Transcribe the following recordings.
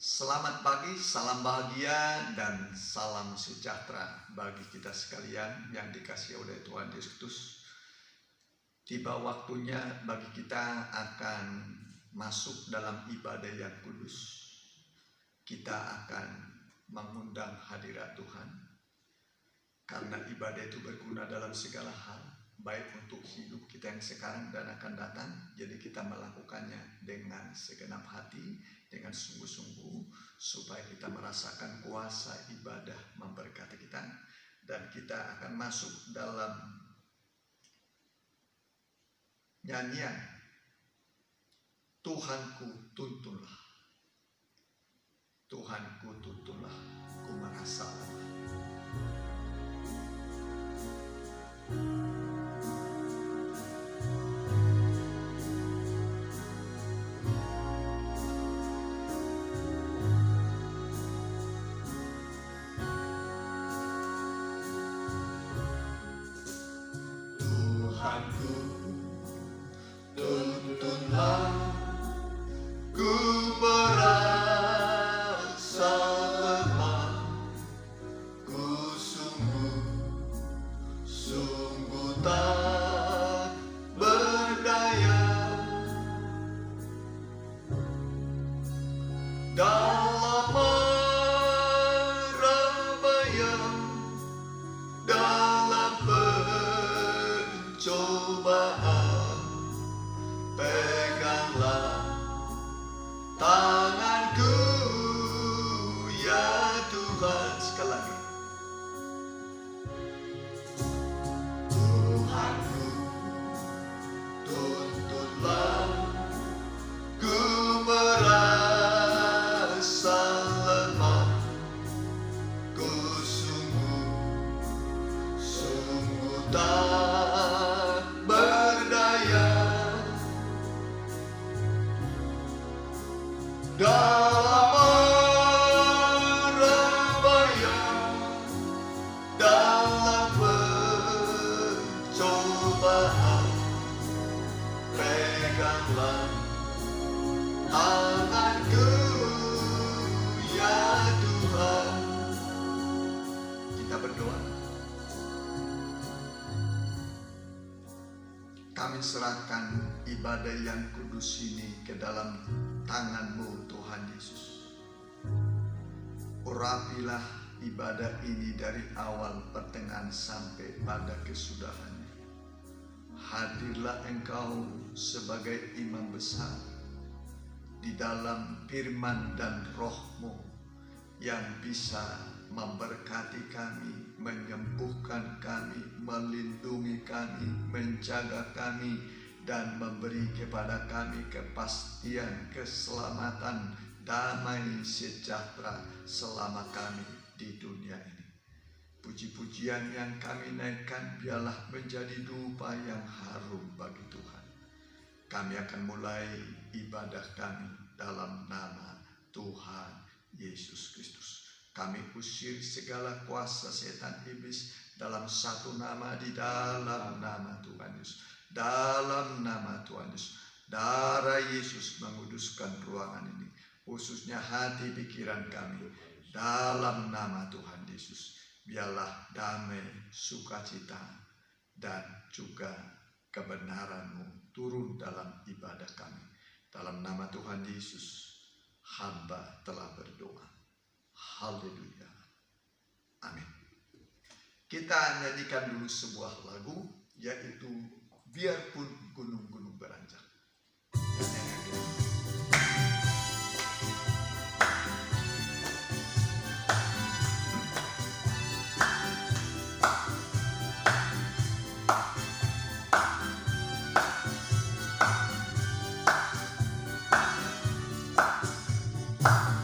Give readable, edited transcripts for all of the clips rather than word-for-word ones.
Selamat pagi, salam bahagia dan salam sejahtera bagi kita sekalian yang dikasihi oleh Tuhan Yesus Kristus. Tiba waktunya bagi kita akan masuk dalam ibadah yang kudus. Kita akan mengundang hadirat Tuhan, karena ibadah itu berguna dalam segala hal, baik untuk hidup kita yang sekarang dan akan datang. Jadi kita melakukannya dengan segenap hati, dengan sungguh-sungguh, supaya kita merasakan kuasa ibadah memberkati kita. Dan kita akan masuk dalam nyanyian Tuhanku tuntunlah, Tuhanku tuntunlah, ku merasa lemah. Tuhanku tuntunlah, ku merasa lemah, ku sungguh tak berdaya dalam merabaya, dalam pencobaan. Peganglah tanganku ya Tuhan. Sekali lagi. Tuhanku tuntunlah, ku merasa lemah, ku sungguh tak berdaya dalam merabaya, dalam pencobaan. Peganglah tanganku ya Tuhan. Kita berdoa. Kami serahkan ibadah yang kudus ini ke dalam tangan-Mu Tuhan Yesus. Urapilah ibadah ini dari awal, pertengahan sampai pada kesudahannya. Hadirlah Engkau sebagai imam besar di dalam firman dan roh-Mu yang bisa memberkati kami, menyembuhkan kami, melindungi kami, menjaga kami, dan memberi kepada kami kepastian, keselamatan, damai, sejahtera selama kami di dunia ini. Puji-pujian yang kami naikkan biarlah menjadi dupa yang harum bagi Tuhan. Kami akan mulai ibadah kami dalam nama Tuhan Yesus Kristus. Kami usir segala kuasa setan iblis dalam satu nama, di dalam nama Tuhan Yesus. Dalam nama Tuhan Yesus. Darah Yesus menguduskan ruangan ini, khususnya hati pikiran kami. Dalam nama Tuhan Yesus, biarlah damai, sukacita, dan juga kebenaran-Mu turun dalam ibadah kami. Dalam nama Tuhan Yesus, hamba telah berdoa. Haleluya. Amin. Kita nyanyikan dulu sebuah lagu, yaitu Biarpun Gunung-gunung Beranjak.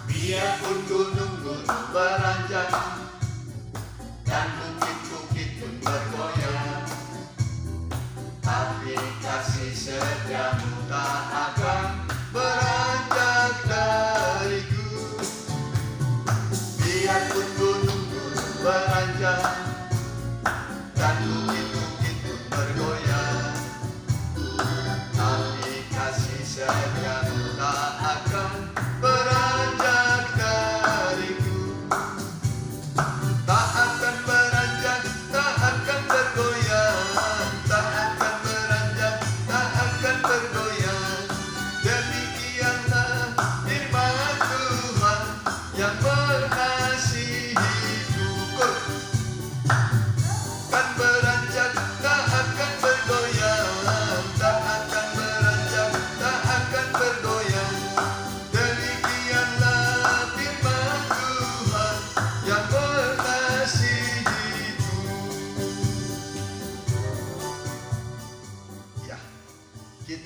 Biarpun gunung-gunung beranjak dan bukit-bukit pun bergoyang, tapi kasih setiamu tak akan beranjak dariku. Biarpun gunung-gunung beranjak dan bukit-bukit pun bergoyang, tapi kasih setiamu tak akan beranjak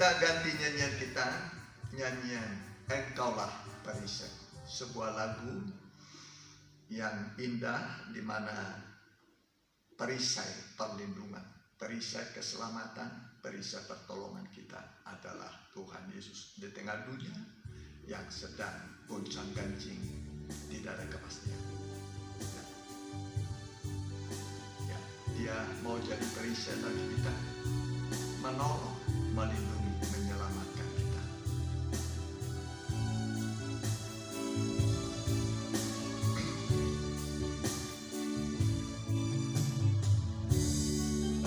kita ganti nyanyian kita, nyanyian Engkaulah Perisai, sebuah lagu yang indah di mana perisai perlindungan, perisai keselamatan, perisai pertolongan kita adalah Tuhan Yesus di tengah dunia yang sedang goncang-ganjing, tidak ada kepastian. Ya, dia mau jadi perisai bagi kita, menolong, melindungi, menyelamatkan kita.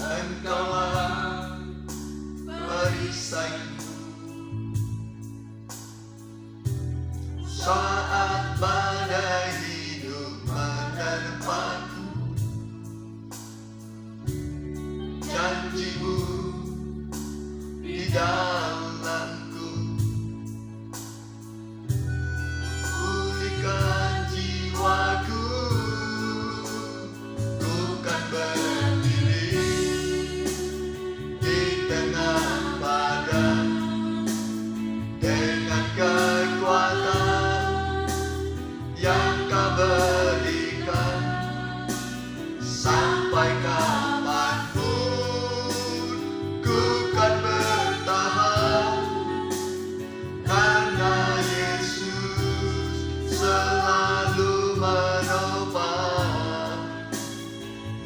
Engkaulah perisaiku saat badai hidup menerpaku. Janjimu di dalamku, pulihkan jiwaku, ku kan berdiri di tengah badai dengan kekuatan yang Kau berikan. Sampai kapanpun ku kan bertahan, karena Yesus selalu menopang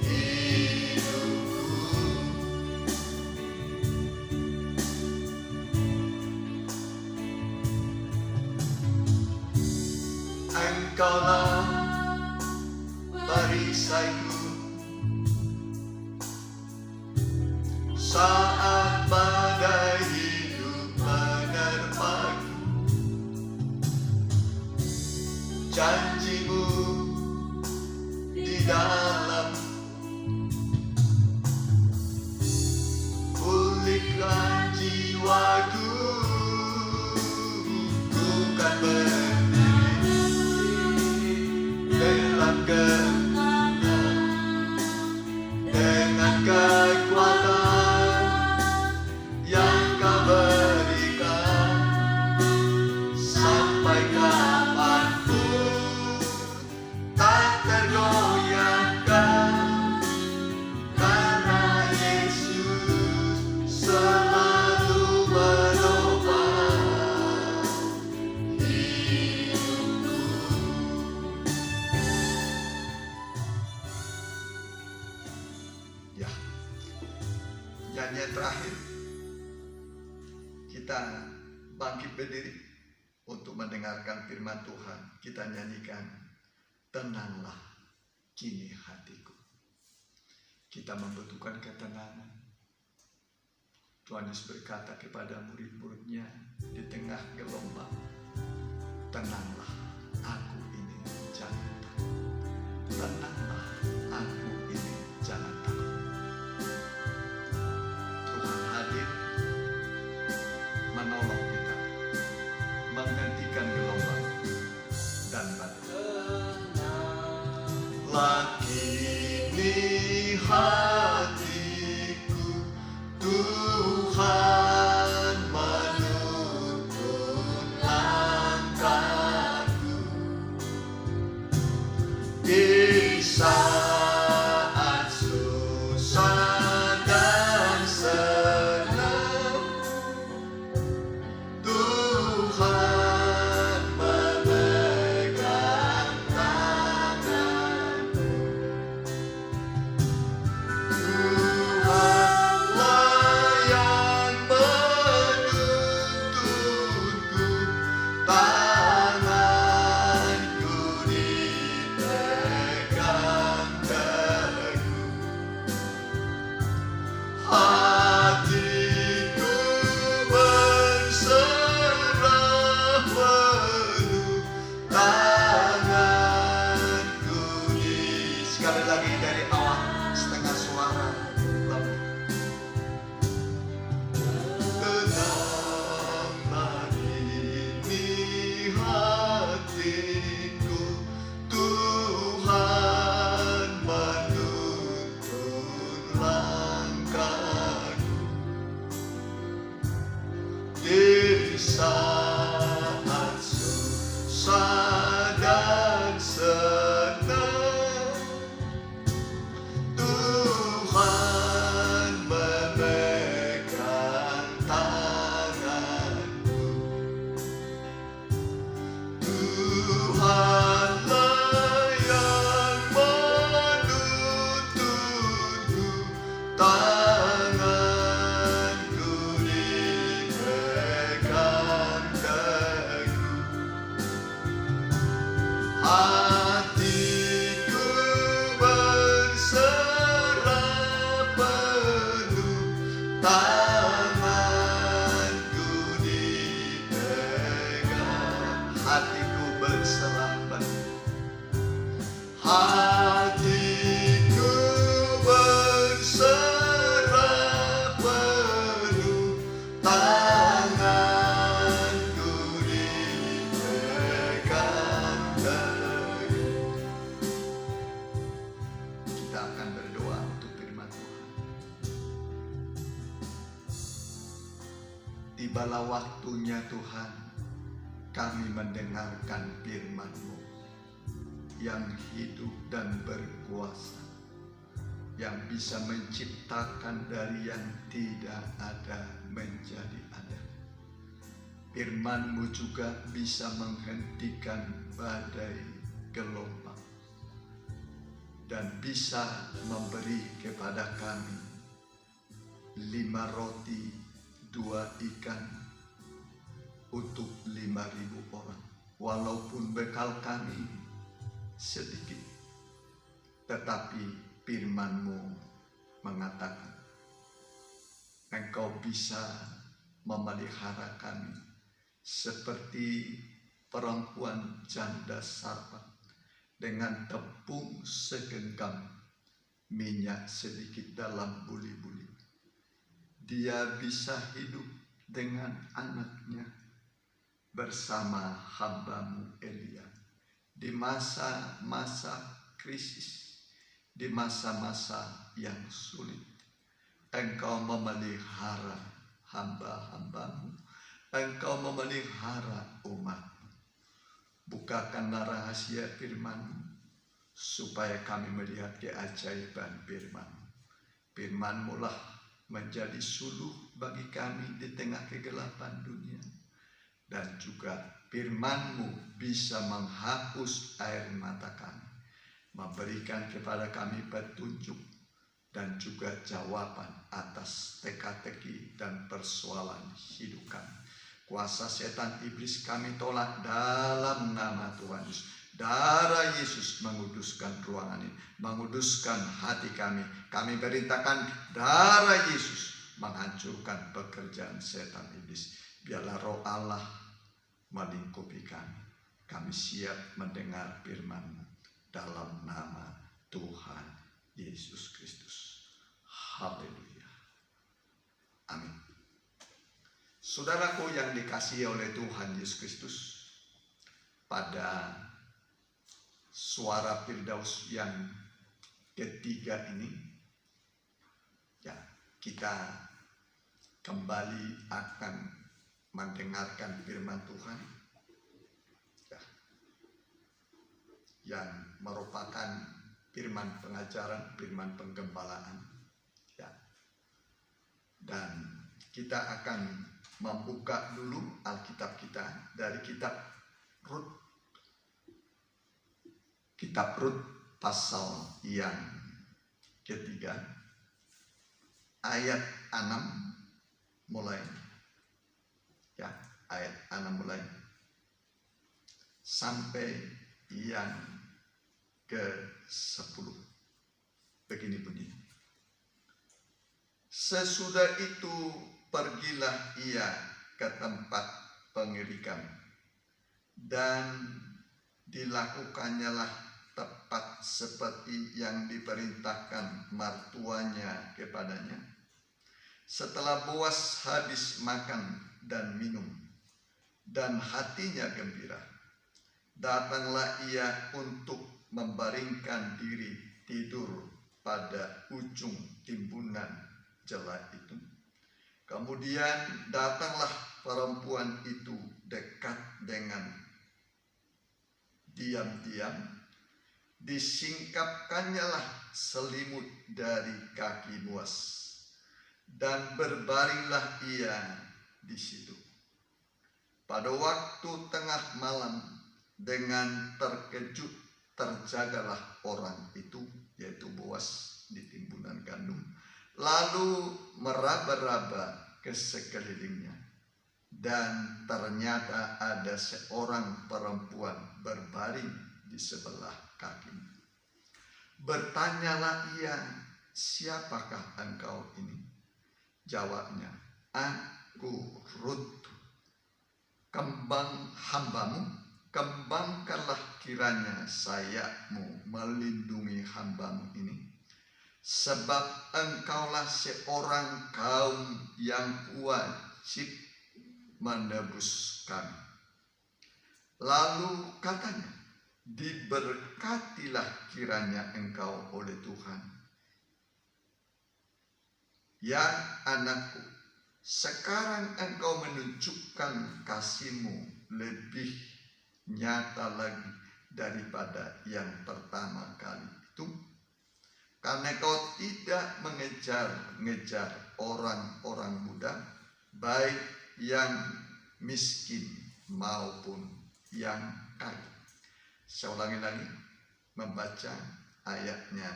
hidupku. Engkaulah perisaiku saat badai hidup menerpaku. Janjimu di dalam, pulihkan jiwaku, ku kan berdiri dalam kemenangan dengan kekuatan yang Kau berikan. Sampai kapanpun tak tergoyahkan, karena Yesus selalu menopang hidupku. Ya, nyanyian terakhir kita bangkit berdiri untuk mendengarkan firman Tuhan. Kita nyanyikan Tenanglah Kini Hatiku. Kita membutuhkan ketenangan. Tuhan Yesus berkata kepada murid-muridnya di tengah gelombang, tenanglah, aku ini, jangan takut. Tenanglah, aku ini, jangan takut. Tuhan hadir menolong kita, menghentikan gelombang dan badai. Lakini hatiku, Tuhan menuntun langkah. dan senang Tuhan memegang tanganku. Tuhanlah yang menuntunku, tanganku dipegang teguh. Hatiku berserah penuh, tanganku dipegang. Hatiku berserah penuh, hatiku berserah penuh, tanganku dipegang teguh. Kita akan berdoa untuk firman Tuhan. Tibalah waktunya Tuhan, kami mendengarkan firman-Mu yang hidup dan berkuasa, yang bisa menciptakan dari yang tidak ada menjadi ada. Firman-Mu juga bisa menghentikan badai gelombang dan bisa memberi kepada kami 5 roti 2 ikan untuk 5.000 orang. Walaupun bekal kami sedikit, tetapi firman-Mu mengatakan Engkau bisa memelihara kami seperti perempuan janda Sarfat dengan tepung segenggam minyak sedikit dalam buli-buli. Dia bisa hidup dengan anaknya bersama hamba-Mu Elia di masa-masa krisis, di masa-masa yang sulit. Engkau memelihara hamba-hamba-Mu, Engkau memelihara umat-Mu. Bukakanlah rahasia firman-Mu supaya kami melihat keajaiban firman-Mu. Firman-Mu lah menjadi suluh bagi kami di tengah kegelapan dunia. Dan juga firman-Mu bisa menghapus air mata kami, memberikan kepada kami petunjuk dan juga jawaban atas teka-teki dan persoalan hidup kami. Kuasa setan iblis kami tolak dalam nama Tuhan Yesus. Darah Yesus menguduskan ruangan ini, menguduskan hati kami. Kami perintahkan darah Yesus menghancurkan pekerjaan setan iblis. Biarlah roh Allah melingkupi kami. Kami siap mendengar firman-Mu dalam nama Tuhan Yesus Kristus. Haleluya. Amin. Saudaraku yang dikasihi oleh Tuhan Yesus Kristus, pada suara Firdaus yang ketiga ini, ya, kita kembali akan mendengarkan firman Tuhan, ya, yang merupakan firman pengajaran, firman penggembalaan, ya. Dan kita akan membuka dulu Alkitab kita dari kitab Rut. Kitab Rut pasal yang ketiga, ayat 6 mulai, ya, ayat 6 mulai sampai yang ke-10. Begini bunyi. Sesudah itu pergilah ia ke tempat pengirikan, dan dilakukannya tepat seperti yang diperintahkan mertuanya kepadanya. Setelah Boas habis makan dan minum, dan hatinya gembira, datanglah ia untuk membaringkan diri tidur pada ujung timbunan jela itu. Kemudian datanglah perempuan itu dekat dengan diam-diam disingkapkannya lah selimut dari kaki Boas, dan berbaringlah ia di situ. Pada waktu tengah malam, dengan terkejut terjagalah orang itu, yaitu Boas, di timbunan gandum, lalu meraba-raba ke sekelilingnya, dan ternyata ada seorang perempuan berbaring di sebelah kakinya. Bertanyalah ia, "Siapakah engkau ini?" Jawabnya, "Aku Rut, kembang hambamu. Kembangkanlah kiranya sayapmu melindungi hambamu ini, sebab engkaulah seorang kaum yang wajib menebus kami." Lalu katanya, "Diberkatilah kiranya engkau oleh Tuhan. Ya anakku, sekarang engkau menunjukkan kasih-Mu lebih nyata lagi daripada yang pertama kali itu, karena kau tidak mengejar-ngejar orang-orang muda, baik yang miskin maupun yang kaya." Saya ulangi lagi membaca ayatnya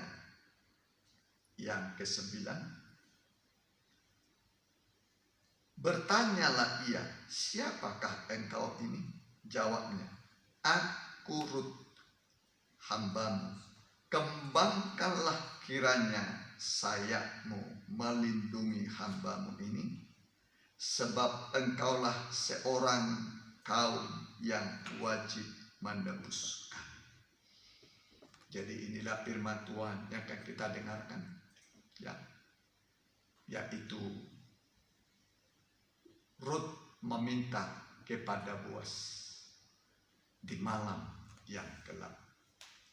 yang ke-9. Bertanyalah ia, "Siapakah engkau ini?" Jawabnya, "Aku Rut, hambamu. Kembangkanlah kiranya sayapmu melindungi hambamu ini, sebab engkaulah seorang kaum yang wajib menebus kami." Jadi inilah firman Tuhan yang akan kita dengarkan, ya, yaitu Rut meminta kepada Boas di malam yang gelap,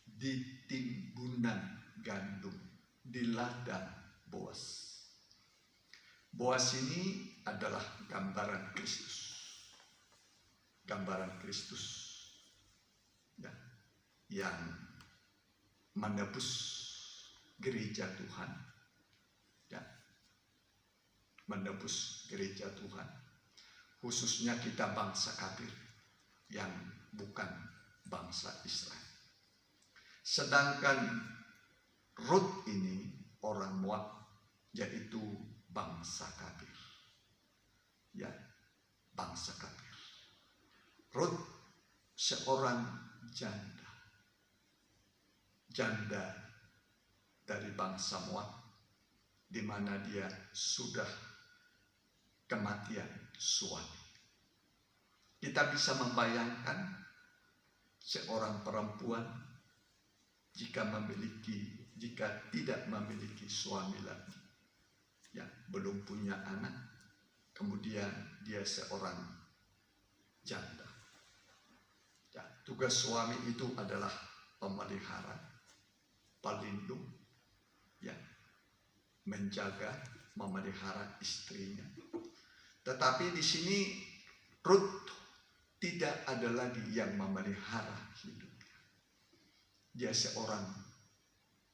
di timbunan gandum, di ladang Boas. Boas ini adalah gambaran Kristus. Gambaran Kristus, ya, yang menebus gereja Tuhan, ya, menebus gereja Tuhan, khususnya kita bangsa kafir yang bukan bangsa Israel. Sedangkan Rut ini orang Moab, yaitu bangsa kafir, ya, bangsa kafir. Rut seorang janda dari bangsa Moab, di mana dia sudah kematian suami. Kita bisa membayangkan seorang perempuan jika tidak memiliki suami lagi, ya, belum punya anak, kemudian dia seorang janda. Ya, tugas suami itu adalah pemelihara, pelindung, ya, menjaga, memelihara istrinya. Tetapi di sini Rut tidak ada lagi yang memelihara hidupnya. Dia seorang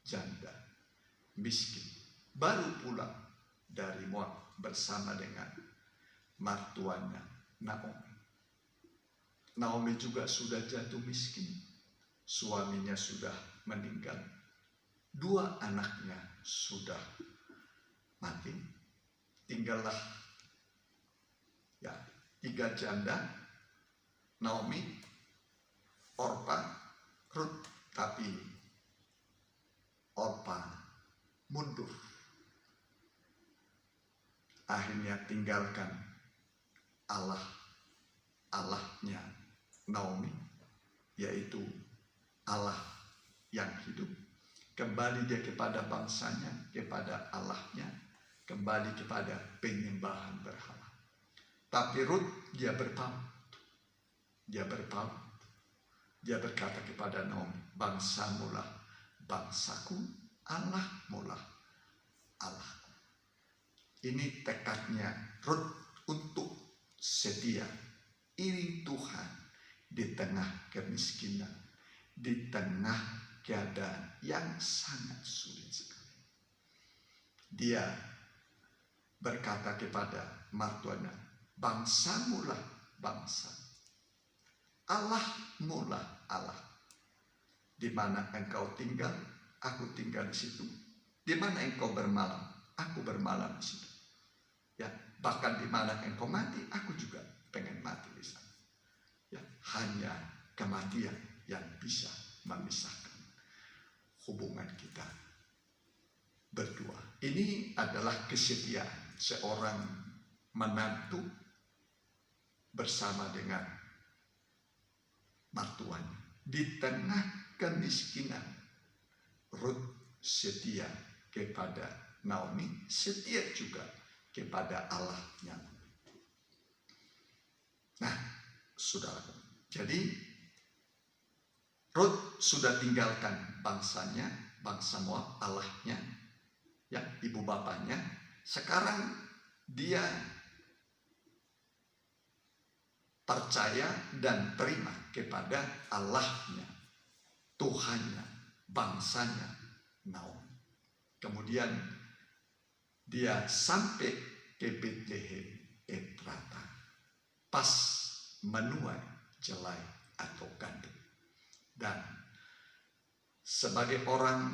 janda, miskin, baru pulang dari Moab bersama dengan mertuanya Naomi. Naomi juga sudah jatuh miskin, suaminya sudah meninggal, 2 anaknya sudah mati, tinggallah, ya, 3 janda, Naomi, Orpa, Rut. Tapi Orpa mundur, akhirnya tinggalkan Allahnya Naomi, yaitu Allah yang hidup. Kembali dia kepada bangsanya, kepada Allahnya, kembali kepada penyembahan berhala. Tapi Rut dia berpaut. Dia berkata kepada Naomi, "Bangsamu lah bangsaku, Allahmu lah Allahku." Ini tekadnya Rut untuk setia iring Tuhan di tengah kemiskinan, di tengah keadaan yang sangat sulit sekali. Dia berkata kepada mertuanya, bangsamulah bangsa, Allahmulah Allah. Di mana engkau tinggal, aku tinggal di situ. Di mana engkau bermalam, aku bermalam di situ. Ya, bahkan di mana engkau mati, aku juga pengen mati di sana. Ya, hanya kematian yang bisa memisahkan hubungan kita berdua. Ini adalah kesetiaan seorang menantu bersama dengan mertuanya. Di tengah kemiskinan, Rut setia kepada Naomi, setia juga kepada Allahnya. Nah, saudara, jadi Rut sudah tinggalkan bangsanya, bangsa Moab, Allahnya, ya, ibu bapaknya. Sekarang dia percaya dan terima kepada Allahnya, Tuhannya, bangsanya Naomi. Kemudian dia sampai ke Betlehem Efrata pas menuai jelai atau gandum. Dan sebagai orang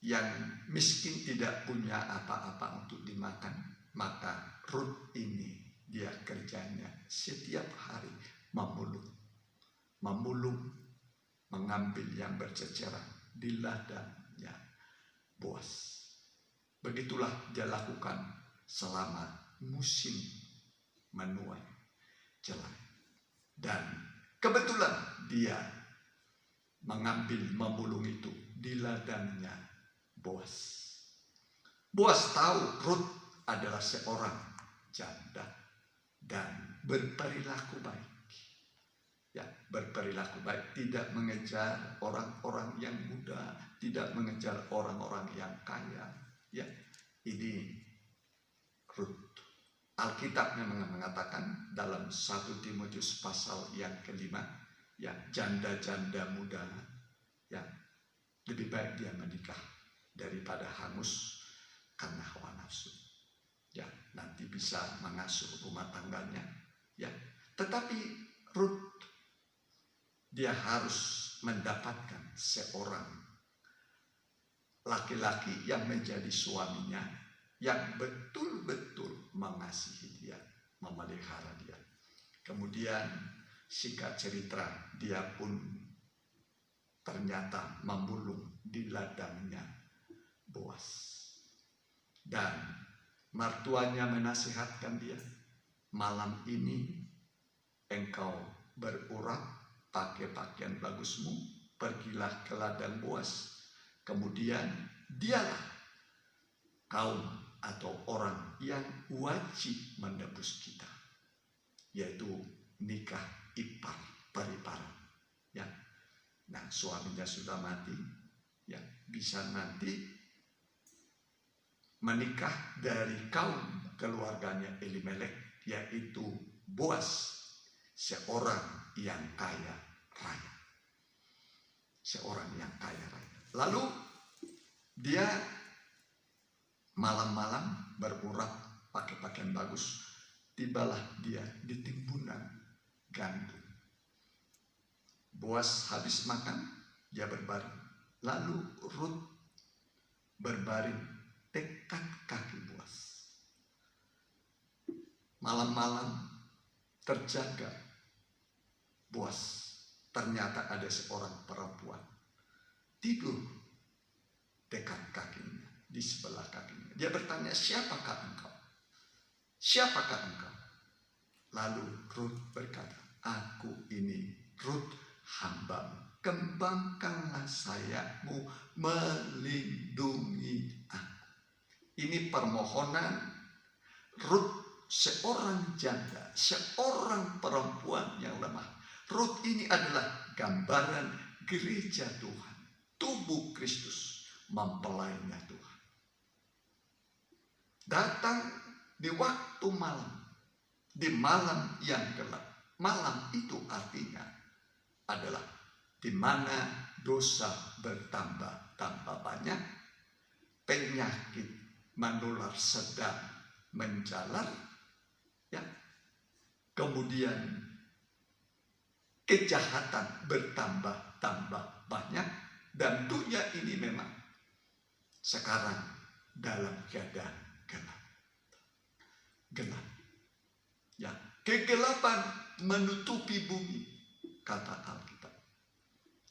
yang miskin tidak punya apa-apa untuk dimakan, maka Rut ini dia kerjanya setiap hari memulung, mengambil yang berceceran di ladangnya Boas. Begitulah dia lakukan selama musim menuai jelai. Dan kebetulan dia memulung itu di ladangnya Boas. Boas tahu Rut adalah seorang janda dan berperilaku baik. Ya, berperilaku baik, tidak mengejar orang-orang yang muda, tidak mengejar orang-orang yang kaya. Ya, ini Rut. Alkitab memang mengatakan dalam 1 Timotius pasal yang kelima, ya, janda-janda muda, ya, lebih baik dia menikah daripada hangus karena hawa nafsu. Ya, nanti bisa mengasuh rumah tangganya. Ya, tetapi Rut dia harus mendapatkan seorang laki-laki yang menjadi suaminya, yang betul-betul mengasihi dia, memelihara dia. Kemudian singkat cerita, dia pun ternyata memulung di ladangnya Boas. Dan mertuanya menasihatkan dia, malam ini engkau berurap, pakai pakaian bagusmu, pergilah ke ladang Boas. Kemudian dialah kaum atau orang yang wajib menebus kita, yaitu nikah ipar pariparan. Ya, nah suaminya sudah mati, ya, bisa nanti menikah dari kaum keluarganya Elimelek, yaitu Boas, seorang yang kaya raya. Seorang yang kaya raya. Lalu dia malam-malam berurap pakai pakaian bagus, tibalah dia di timbunan gandum. Boas habis makan, dia berbaring. Lalu Rut berbaring dekat kaki Boas. Malam-malam terjaga Boas, ternyata ada seorang perempuan tidur dekat kakinya, di sebelah kakinya. Dia bertanya, siapakah engkau? Siapakah engkau? Lalu Rut berkata, aku ini Rut, hambamu. Kembangkanlah sayapmu, melindungi aku. Ini permohonan Rut, seorang janda, seorang perempuan yang lemah. Rut ini adalah gambaran gereja Tuhan, tubuh Kristus, mempelainya Tuhan. Datang di waktu malam, di malam yang gelap. Malam itu artinya adalah di mana dosa bertambah-tambah banyak, penyakit menular sedang menjalar, ya, kemudian kejahatan bertambah-tambah banyak, dan dunia ini memang sekarang dalam keadaan gelap. Ya, kegelapan menutupi bumi, kata Alkitab.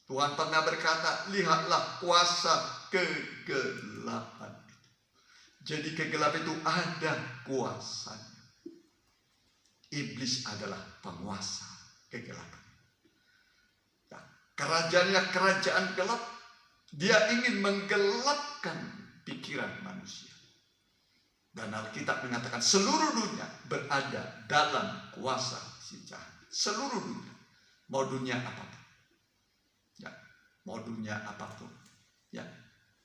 Tuhan pernah berkata, lihatlah kuasa kegelapan. Jadi kegelapan itu ada kuasanya. Iblis adalah penguasa kegelapan. Nah, kerajaannya kerajaan gelap. Dia ingin menggelapkan pikiran manusia. Dan Alkitab mengatakan seluruh dunia berada dalam kuasa si jahat. Seluruh dunia. Mau dunia apapun. Ya, mau dunia apapun. Ya.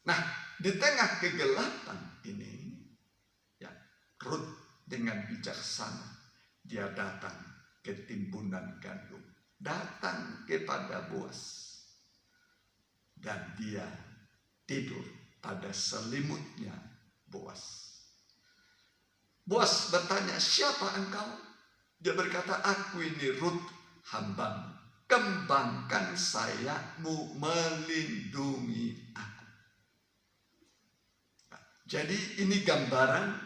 Nah, di tengah kegelapan ini, ya, Rut dengan bijaksana dia datang ke timbunan gandum, datang kepada Boas, dan dia tidur pada selimutnya Boas. Boas bertanya, siapa engkau? Dia berkata, aku ini Rut, hambamu. Kembangkan sayapmu melindungi aku. Jadi ini gambaran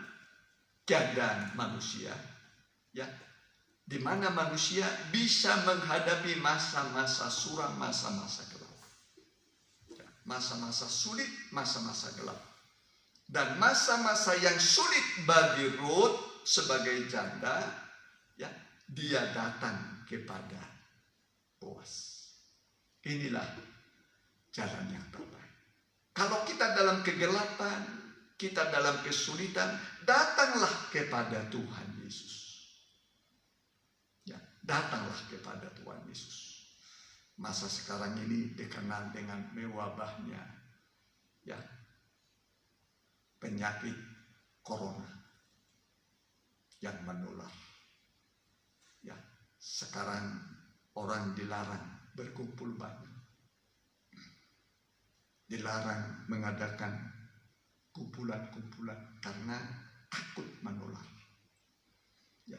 keadaan manusia, ya, di mana manusia bisa menghadapi masa-masa suram, masa-masa gelap, ya, masa-masa sulit, masa-masa gelap, dan masa-masa yang sulit bagi Rut sebagai janda, ya, dia datang kepada Boas. Inilah jalan yang terbaik. Kalau kita dalam kegelapan, kita dalam kesulitan, datanglah kepada Tuhan Yesus. Ya, datanglah kepada Tuhan Yesus. Masa sekarang ini dikenal dengan mewabahnya, ya, penyakit corona yang menular. Ya, sekarang orang dilarang berkumpul banyak, dilarang mengadakan kumpulan-kumpulan karena takut menular. Ya.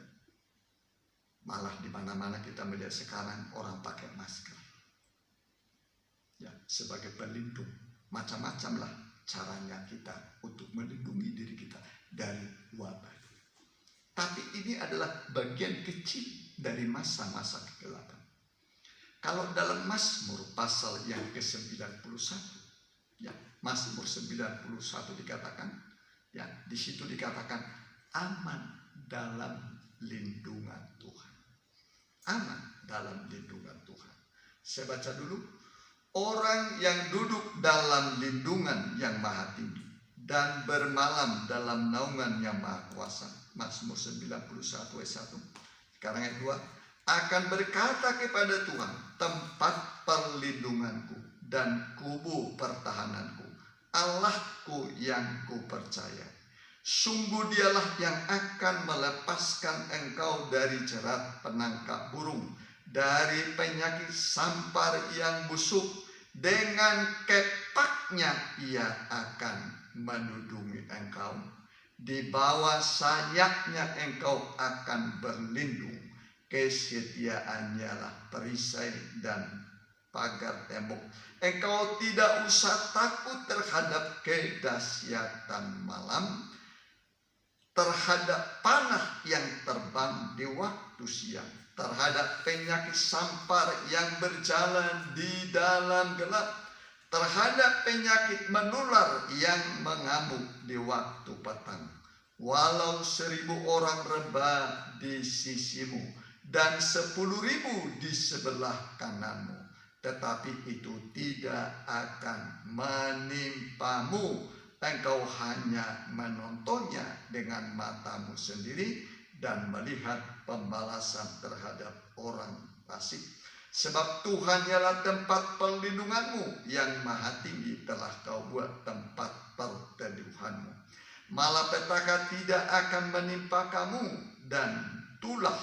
Malah di mana-mana kita melihat sekarang orang pakai masker. Ya, sebagai pelindung. Macam-macam lah caranya kita untuk melindungi diri kita dari wabah. Tapi ini adalah bagian kecil dari masa-masa kegelapan. Kalau dalam Mazmur pasal yang ke-91, ya, Mazmur 91 dikatakan, ya, di situ dikatakan aman dalam lindungan Tuhan. Aman dalam lindungan Tuhan. Saya baca dulu. Orang yang duduk dalam lindungan yang maha tinggi dan bermalam dalam naungan yang maha kuasa. Mazmur 91 ayat 1. Sekarang ayat 2. Akan berkata kepada Tuhan, tempat perlindunganku dan kubu pertahananku, Allahku yang kupercaya. Sungguh dialah yang akan melepaskan engkau dari jerat penangkap burung, dari penyakit sampar yang busuk. Dengan kepaknya ia akan menudungi engkau. Di bawah sayapnya engkau akan berlindung. Kesetiaannya lah perisai dan pagar tembok. Engkau tidak usah takut terhadap kedahsyatan malam, terhadap panah yang terbang di waktu siang, terhadap penyakit sampar yang berjalan di dalam gelap, terhadap penyakit menular yang mengamuk di waktu petang. Walau 1000 orang rebah di sisimu dan 10.000 di sebelah kananmu, tetapi itu tidak akan menimpamu. Engkau hanya menontonnya dengan matamu sendiri dan melihat pembalasan terhadap orang fasik. Sebab Tuhan ialah tempat perlindunganmu, yang maha tinggi telah kau buat tempat perteduhanmu. Malapetaka tidak akan menimpa kamu, dan tulah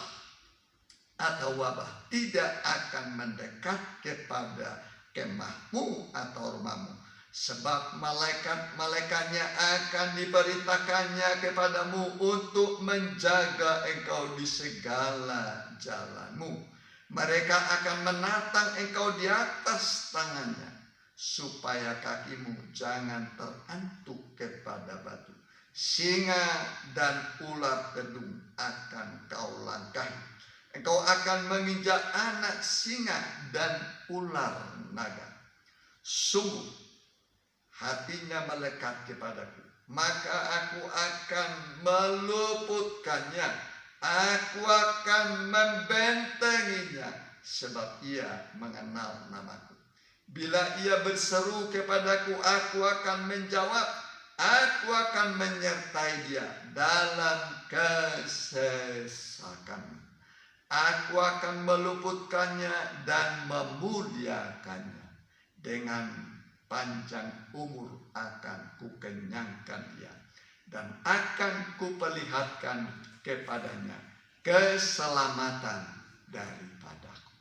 atau wabah tidak akan mendekat kepada kemahmu atau rumahmu, sebab malaikat-malaikatnya akan diperintahkannya kepadamu untuk menjaga engkau di segala jalanmu. Mereka akan menatang engkau di atas tangannya, supaya kakimu jangan terantuk kepada batu. Singa dan ular kedung akan kau langkahi. Engkau akan menginjak anak singa dan ular naga. Sungguh hatinya melekat kepadaku, maka aku akan meluputkannya. Aku akan membentenginya, sebab ia mengenal namaku. Bila ia berseru kepadaku, aku akan menjawab. Aku akan menyertai dia dalam kesesakannya. Aku akan meluputkannya dan memuliakannya. Dengan panjang umur akan kukenyangkan dia, dan akan kuperlihatkan kepadanya keselamatan daripadaku.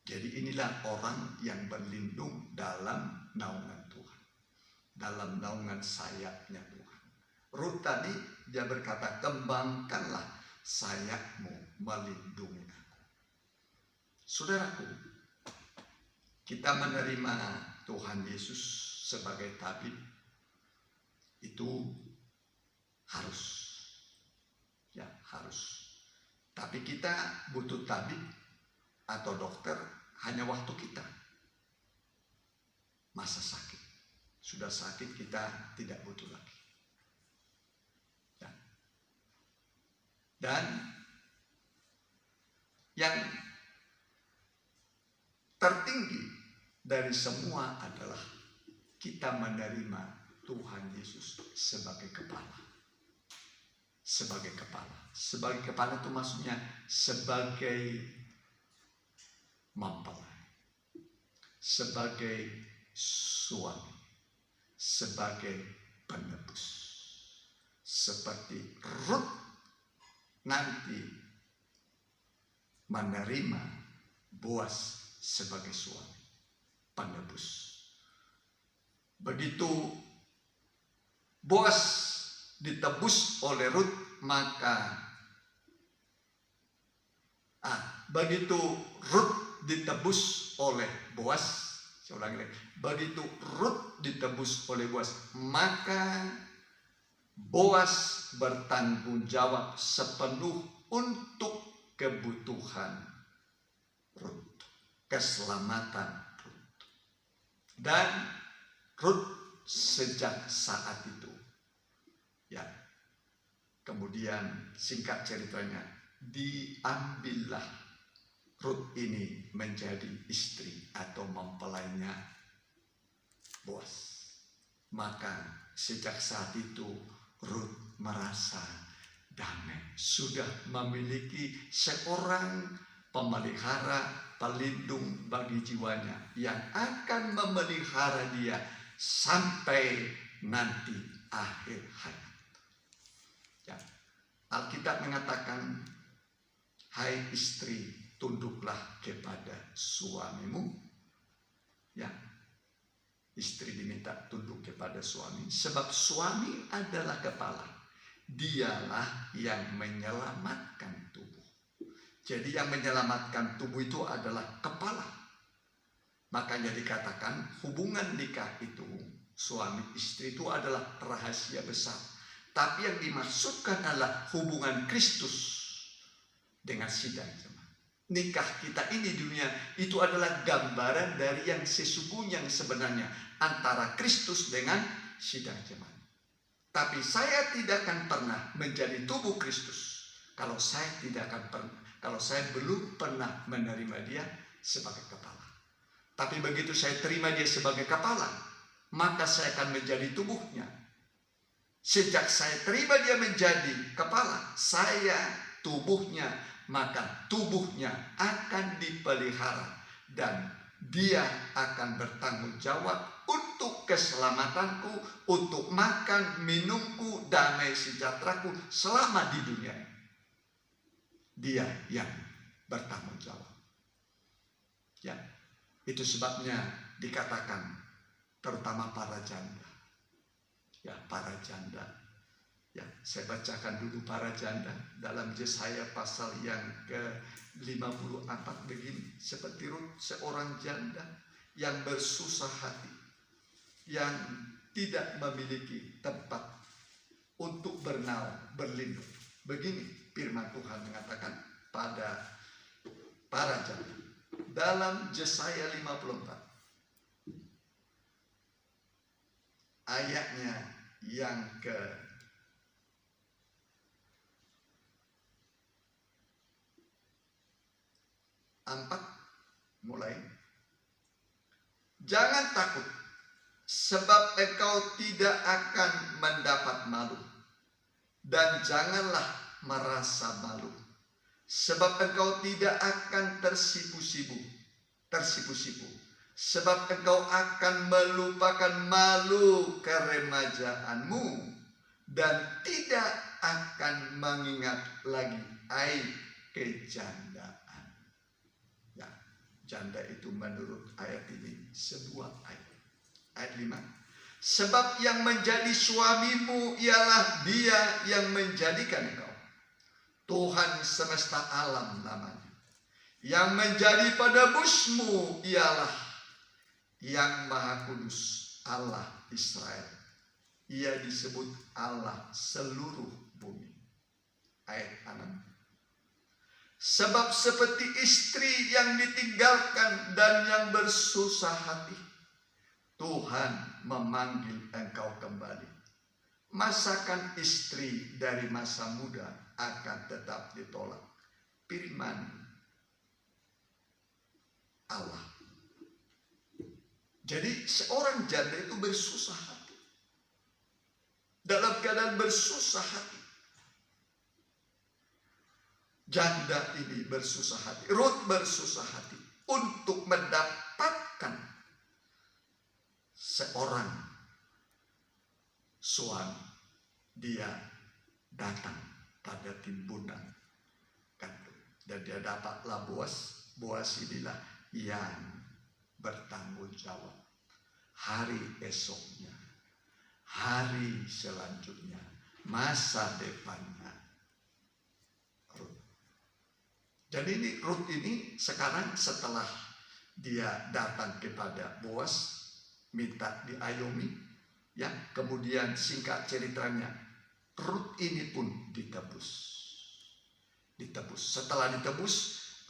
Jadi inilah orang yang berlindung dalam naungan Tuhan, dalam naungan sayapnya Tuhan. Rut tadi dia berkata, kembangkanlah sayapmu melindungi aku. Saudaraku, kita menerima Tuhan Yesus sebagai tabib itu harus, ya harus. Tapi kita butuh tabib atau dokter hanya waktu kita masa sakit. Sudah sakit kita tidak butuh lagi. Dan yang tertinggi dari semua adalah kita menerima Tuhan Yesus sebagai kepala. Sebagai kepala. Sebagai kepala itu maksudnya sebagai mempelai, sebagai suami, sebagai penebus. Seperti Rut nanti menerima Boas sebagai suami, penebus. Begitu Boas ditebus oleh Rut, maka begitu Rut ditebus oleh Boas, saya ulangi lagi, begitu Rut ditebus oleh Boas, maka Boas bertanggung jawab sepenuh untuk kebutuhan Rut, keselamatan Rut. Dan Rut sejak saat itu, ya, kemudian singkat ceritanya, diambillah Rut ini menjadi istri atau mempelainya Boas. Maka sejak saat itu Rut merasa damai, sudah memiliki seorang pemelihara, pelindung bagi jiwanya yang akan memelihara dia sampai nanti akhir hayat. Ya. Alkitab mengatakan, hai istri, tunduklah kepada suamimu. Ya. Istri diminta tunduk kepada suami, sebab suami adalah kepala. Dialah yang menyelamatkan tubuh. Jadi yang menyelamatkan tubuh itu adalah kepala. Makanya dikatakan hubungan nikah itu, suami istri itu adalah rahasia besar. Tapi yang dimaksudkan adalah hubungan Kristus dengan sidang jemaat. Nikah kita ini di dunia itu adalah gambaran dari yang sesungguhnya, yang sebenarnya antara Kristus dengan sidang jemaat. Tapi saya tidak akan pernah menjadi tubuh Kristus kalau saya belum pernah menerima dia sebagai kepala. Tapi begitu saya terima dia sebagai kepala, maka saya akan menjadi tubuhnya. Sejak saya terima dia menjadi kepala, saya tubuhnya, maka tubuhnya akan dipelihara dan dia akan bertanggung jawab untuk keselamatanku, untuk makan, minumku, damai sejahteraku selama di dunia. Dia yang bertanggung jawab. Ya, itu sebabnya dikatakan terutama para janda. Ya, para janda. Ya, saya bacakan dulu para janda dalam Yesaya pasal yang ke-54 begini. Seperti Rut, seorang janda yang bersusah hati, yang tidak memiliki tempat untuk bernaung, berlindung. Begini firman Tuhan mengatakan pada para janda dalam Yesaya 54 ayatnya yang ke 4 mulai. Jangan takut, sebab engkau tidak akan mendapat malu, dan janganlah merasa malu, sebab engkau tidak akan tersipu-sipu, sebab engkau akan melupakan malu keremajaanmu, dan tidak akan mengingat lagi aib kejandaan. Ya, janda itu menurut ayat ini sebuah aib. Ayat 5. Sebab yang menjadi suamimu ialah Dia yang menjadikan engkau. Tuhan semesta alam namanya. Yang menjadi penebusmu ialah Yang Maha Kudus, Allah Israel. Ia disebut Allah seluruh bumi. Ayat 6. Sebab seperti istri yang ditinggalkan dan yang bersusah hati, Tuhan memanggil engkau kembali. Masakan istri dari masa muda akan tetap ditolak. Firman Allah. Jadi seorang janda itu bersusah hati. Dalam keadaan bersusah hati. Janda ini bersusah hati. Rut bersusah hati untuk mendapatkan seorang suami. Dia datang pada timbunan gandum. Dan dia dapatlah Boas. Boas inilah yang bertanggung jawab. Hari esoknya, hari selanjutnya, masa depannya. Jadi ini Rut ini sekarang setelah dia datang kepada Boas, minta diayomi, ya, kemudian singkat ceritanya, Rut ini pun ditebus. Setelah ditebus,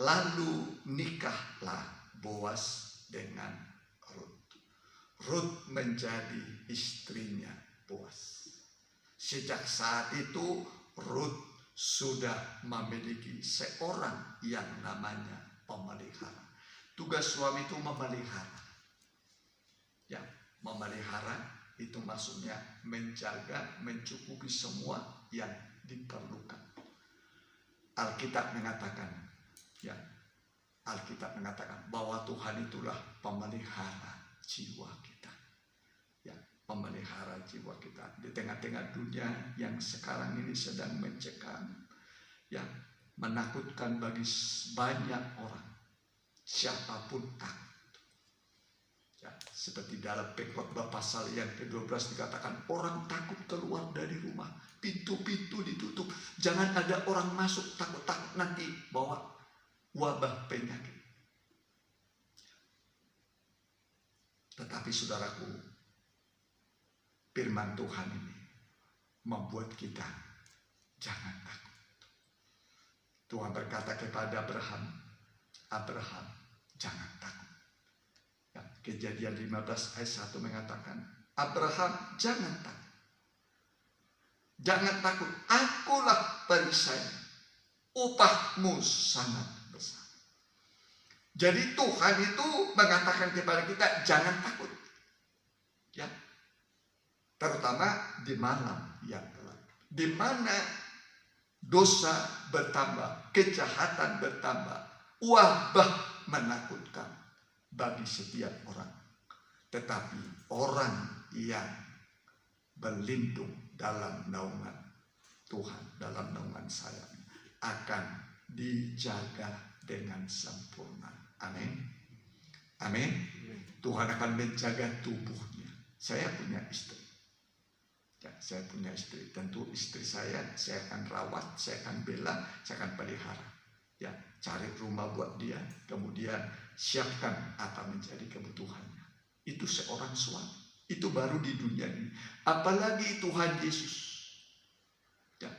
lalu nikahlah Boas dengan Rut. Rut menjadi istrinya Boas. Sejak saat itu Rut sudah memiliki seorang yang namanya pemelihara. Tugas suami itu memelihara. Ya, memelihara itu maksudnya menjaga, mencukupi semua yang diperlukan. Alkitab mengatakan, ya, Alkitab mengatakan bahwa Tuhan itulah pemelihara jiwa kita. Ya, memelihara jiwa kita di tengah-tengah dunia yang sekarang ini sedang mencekam, yang menakutkan bagi banyak orang. Siapapun takut. Ya, seperti dalam Pengkhotbah pasal yang ke-12 dikatakan, orang takut keluar dari rumah, pintu-pintu ditutup, jangan ada orang masuk, takut-takut nanti bawa wabah penyakit. Tetapi saudaraku, firman Tuhan ini membuat kita jangan takut. Tuhan berkata kepada Abraham, jangan takut. Ya, Kejadian 15 ayat 1 mengatakan, Abraham jangan takut. Jangan takut, akulah perisai, upahmu sangat besar. Jadi Tuhan itu mengatakan kepada kita jangan takut. Ya. Terutama di malam yang gelap, di mana dosa bertambah, kejahatan bertambah, wabah menakutkan bagi setiap orang. Tetapi orang yang berlindung dalam naungan Tuhan, dalam naungan sayap, akan dijaga dengan sempurna. Amin. Amin. Tuhan akan menjaga tubuhnya. Saya punya istri. Ya, saya punya istri. Tentu istri saya akan rawat, saya akan bela, saya akan pelihara. Ya, cari rumah buat dia, kemudian siapkan apa menjadi kebutuhannya. Itu seorang suami. Itu baru di dunia ini. Apalagi Tuhan Yesus. Ya,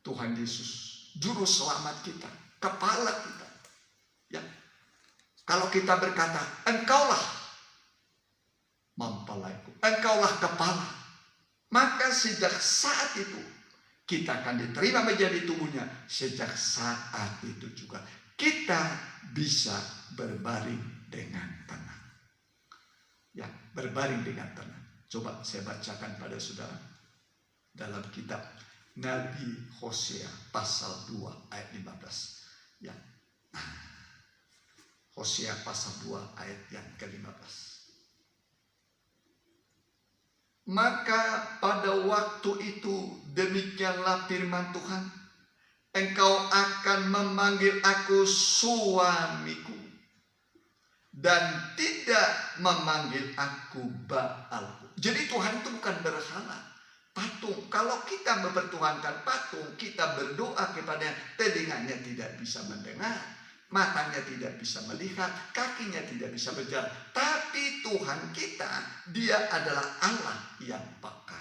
Tuhan Yesus, juru selamat kita, kepala kita. Ya, kalau kita berkata, engkaulah mempelaiku, engkaulah kepala, maka sejak saat itu kita akan diterima menjadi tubuhnya. Sejak saat itu juga kita bisa berbaring dengan tenang. Ya, berbaring dengan tenang. Coba saya bacakan pada saudara dalam kitab Nabi Hosea pasal 2 ayat 15. Ya. Hosea pasal 2 ayat yang ke-15. Maka pada waktu itu demikianlah firman Tuhan, engkau akan memanggil aku suamiku dan tidak memanggil aku Baalku. Jadi Tuhan itu bukan berhala, patung. Kalau kita mempertuhankan patung, kita berdoa kepadanya, telinganya tidak bisa mendengar, matanya tidak bisa melihat, kakinya tidak bisa berjalan. Tapi Tuhan kita, dia adalah Allah yang peka.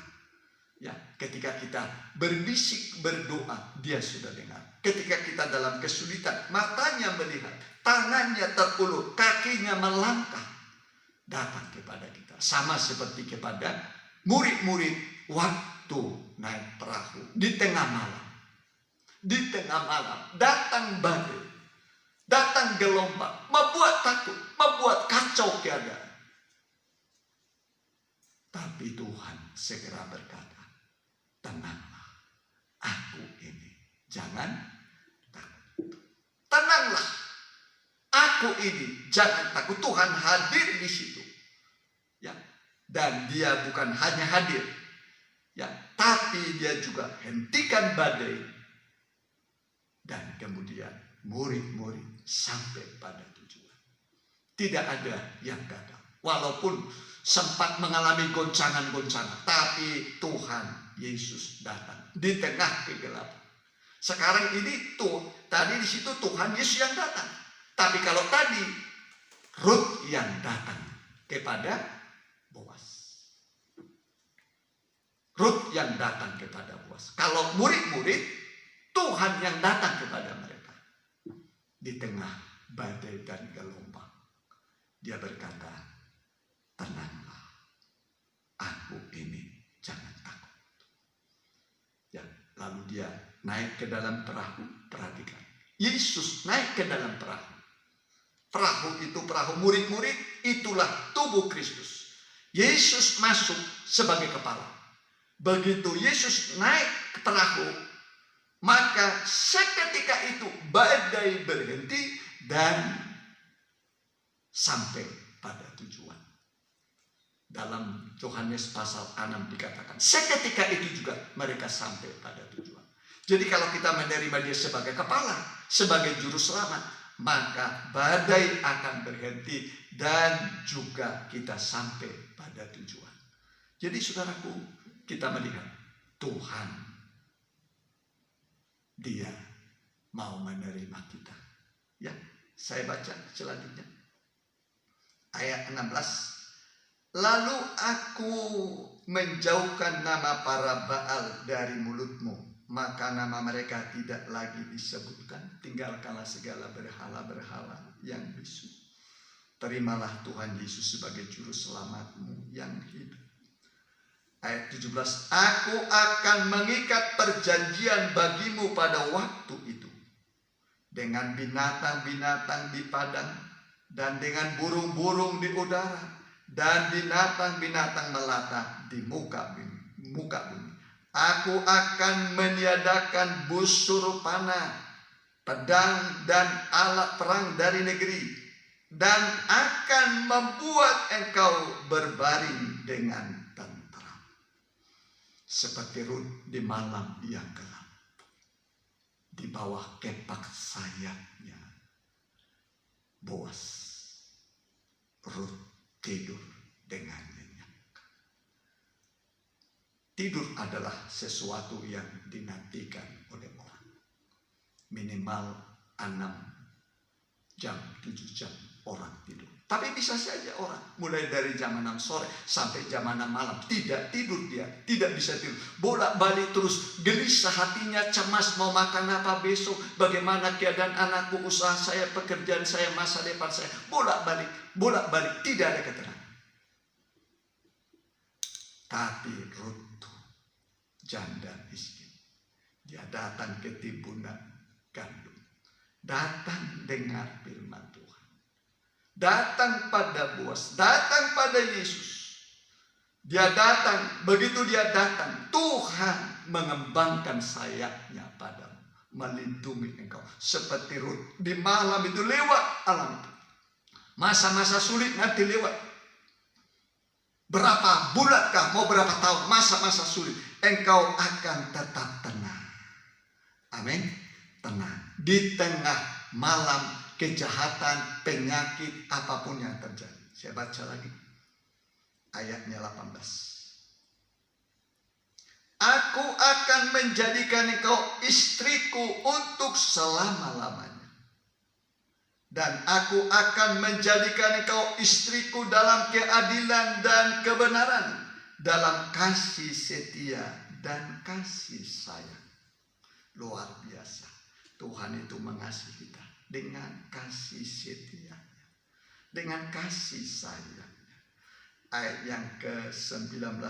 Ya, ketika kita berbisik, berdoa, dia sudah dengar. Ketika kita dalam kesulitan, matanya melihat, tangannya terulur, kakinya melangkah, datang kepada kita. Sama seperti kepada murid-murid waktu naik perahu di tengah malam. Di tengah malam datang badai, datang gelombang, membuat takut, membuat kacau keadaan. Tapi Tuhan segera berkata, tenanglah, aku ini, jangan takut. Tenanglah, aku ini, jangan takut. Tuhan hadir di situ. Ya, dan dia bukan hanya hadir, ya, tapi dia juga hentikan badai. Dan kemudian murid-murid sampai pada tujuan. Tidak ada yang gagal. Walaupun sempat mengalami goncangan-goncangan, tapi Tuhan Yesus datang di tengah kegelapan. Sekarang ini tadi di situ Tuhan Yesus yang datang. Tapi kalau tadi Rut yang datang kepada Boas. Rut yang datang kepada Boas. Kalau murid-murid, Tuhan yang datang kepada mereka. Di tengah badai dan gelombang, dia berkata, tenanglah, aku ini, jangan takut. Ya, lalu dia naik ke dalam perahu. Perhatikan, Yesus naik ke dalam perahu. Perahu itu perahu murid-murid, itulah tubuh Kristus. Yesus masuk sebagai kepala. Begitu Yesus naik ke perahu, maka seketika itu badai berhenti dan sampai pada tujuan. Dalam Yohanes pasal 6 dikatakan, seketika itu juga mereka sampai pada tujuan. Jadi kalau kita menerima dia sebagai kepala, sebagai juru selamat, maka badai akan berhenti dan juga kita sampai pada tujuan. Jadi saudaraku, kita melihat Tuhan, dia mau menerima kita. Ya, saya baca selanjutnya. Ayat 16. Lalu aku menjauhkan nama para Baal dari mulutmu, maka nama mereka tidak lagi disebutkan. Tinggalkanlah segala berhala-berhala yang bisu. Terimalah Tuhan Yesus sebagai juru selamatmu yang hidup. Ayat 17. Aku akan mengikat perjanjian bagimu pada waktu itu dengan binatang-binatang di padang dan dengan burung-burung di udara dan binatang-binatang melata di muka bumi. Aku akan meniadakan busur panah, pedang dan alat perang dari negeri, dan akan membuat engkau berbaring dengan tentram. Seperti Rut di malam yang gelap, di bawah kepak sayapnya Boas. Rut tidur dengan nyenyak. Tidur adalah sesuatu yang dinantikan oleh orang. Minimal 6 jam, 7 jam orang tidur. Tapi bisa saja orang mulai dari jam 6 sore sampai jam 6 malam tidak tidur dia, tidak bisa tidur. Bolak-balik terus, gelisah hatinya, cemas mau makan apa besok, bagaimana keadaan anakku, usaha saya, pekerjaan saya, masa depan saya. Bolak-balik, tidak ada ketenangan. Tapi Rut, janda miskin, dia datang ke timbunan gandum, datang dengar firman Tuhan. Datang pada Boas, datang pada Yesus. Dia datang, begitu dia datang, Tuhan mengembangkan sayapnya padamu, melindungi engkau. Seperti Rut, di malam itu lewat alam itu. Masa-masa sulit nanti lewat. Berapa bulankah, mau berapa tahun, masa-masa sulit, engkau akan tetap tenang. Amin. Tenang. Di tengah malam kejahatan, penyakit, apapun yang terjadi. Saya baca lagi ayatnya 18. Aku akan menjadikan engkau istriku untuk selama-lamanya. Dan aku akan menjadikan engkau istriku dalam keadilan dan kebenaran, dalam kasih setia dan kasih sayang. Luar biasa. Tuhan itu mengasihi kita dengan kasih setianya, dengan kasih sayangnya. Ayat yang ke-19.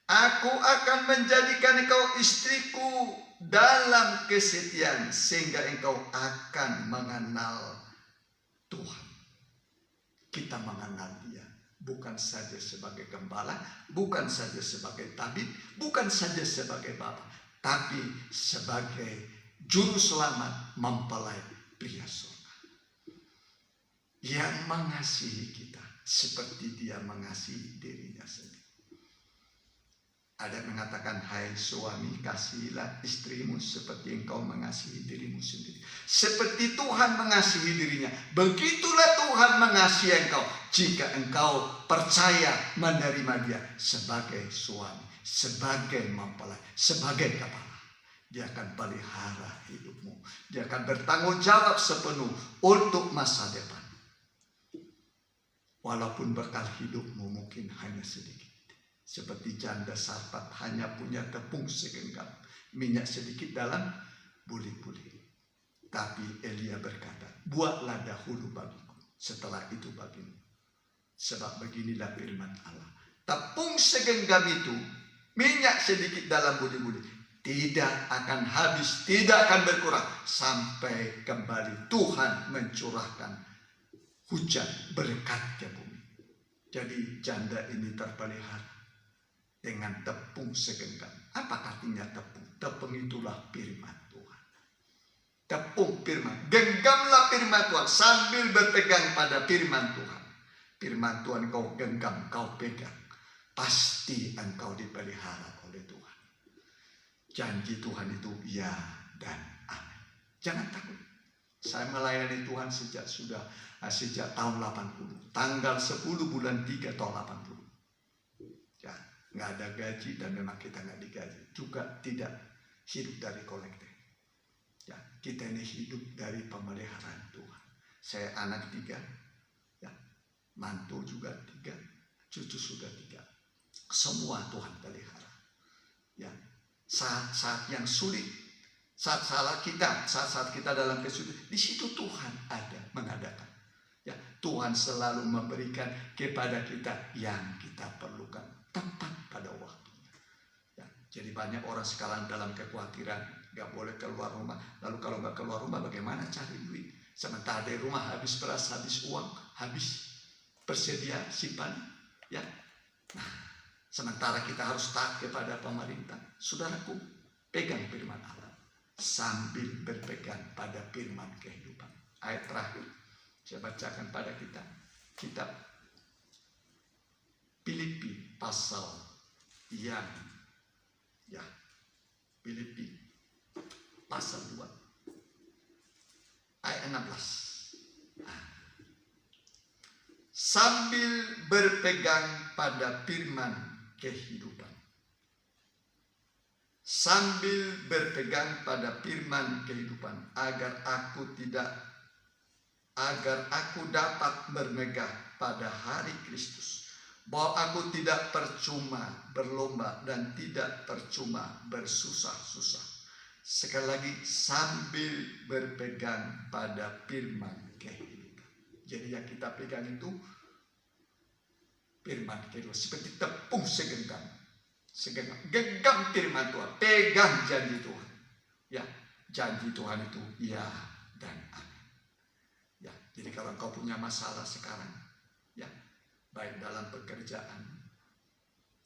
Aku akan menjadikan engkau istriku dalam kesetiaan, sehingga engkau akan mengenal Tuhan. Kita mengenal Dia bukan saja sebagai gembala, bukan saja sebagai tabib, bukan saja sebagai bapa, tapi sebagai juru selamat, mempelai pria surga yang mengasihi kita seperti Dia mengasihi dirinya sendiri. Ada yang mengatakan, hai suami, kasihilah istrimu seperti engkau mengasihi dirimu sendiri. Seperti Tuhan mengasihi dirinya, begitulah Tuhan mengasihi engkau jika engkau percaya menerima Dia sebagai suami, sebagai mempelai, sebagai kepala. Dia akan pelihara hidupmu. Dia akan bertanggung jawab sepenuh untuk masa depan. Walaupun bekal hidupmu mungkin hanya sedikit. Seperti janda Sarfat hanya punya tepung segenggam, minyak sedikit dalam buli-buli. Tapi Elia berkata, buatlah dahulu bagiku, setelah itu bagimu. Sebab beginilah firman Allah. Tepung segenggam itu, minyak sedikit dalam buli-buli, tidak akan habis, tidak akan berkurang sampai kembali Tuhan mencurahkan hujan berkat ke bumi. Jadi janda ini terpelihara dengan tepung segenggam. Apa artinya tepung? Tepung itulah firman Tuhan. Tepung firman. Genggamlah firman Tuhan sambil berpegang pada firman Tuhan. Firman Tuhan kau genggam, kau pegang, pasti engkau dipelihara oleh Tuhan. Janji Tuhan itu ya dan amin. Jangan takut. Saya melayani Tuhan sejak tahun 80. Tanggal 10 bulan 3 tahun 80. Ya, nggak ada gaji dan memang kita nggak digaji. Juga tidak hidup dari kolektif. Ya, kita ini hidup dari pemeliharaan Tuhan. Saya anak 3. Ya, mantu juga 3. Cucu sudah 3. Semua Tuhan pelihara. Ya. Saat-saat yang sulit, saat kita dalam kesulitan, di situ Tuhan ada mengadakan. Ya, Tuhan selalu memberikan kepada kita yang kita perlukan tepat pada waktunya. Ya, jadi banyak orang sekarang dalam kekhawatiran, nggak boleh keluar rumah. Lalu kalau nggak keluar rumah, bagaimana cari duit? Sementara di rumah habis beras, habis uang, habis bersedia simpan. Ya, nah. Sementara kita harus taat kepada pemerintah. Saudaraku, pegang firman Allah sambil berpegang pada firman kehidupan. Ayat terakhir saya bacakan pada kita. Kitab Filipi pasal yang Filipi pasal 2 ayat 16. Sambil berpegang pada firman kehidupan. Sambil berpegang pada firman kehidupan, agar aku dapat bermegah pada hari Kristus, bahwa aku tidak percuma berlomba dan tidak percuma bersusah-susah. Sekali lagi, sambil berpegang pada firman kehidupan. Jadi yang kita pegang itu firman kehidupan, seperti tepung segenggam. Genggam firman Tuhan, pegang janji Tuhan. Ya, janji Tuhan itu ya dan amin. Ya, jadi kalau engkau punya masalah sekarang, ya, baik dalam pekerjaan,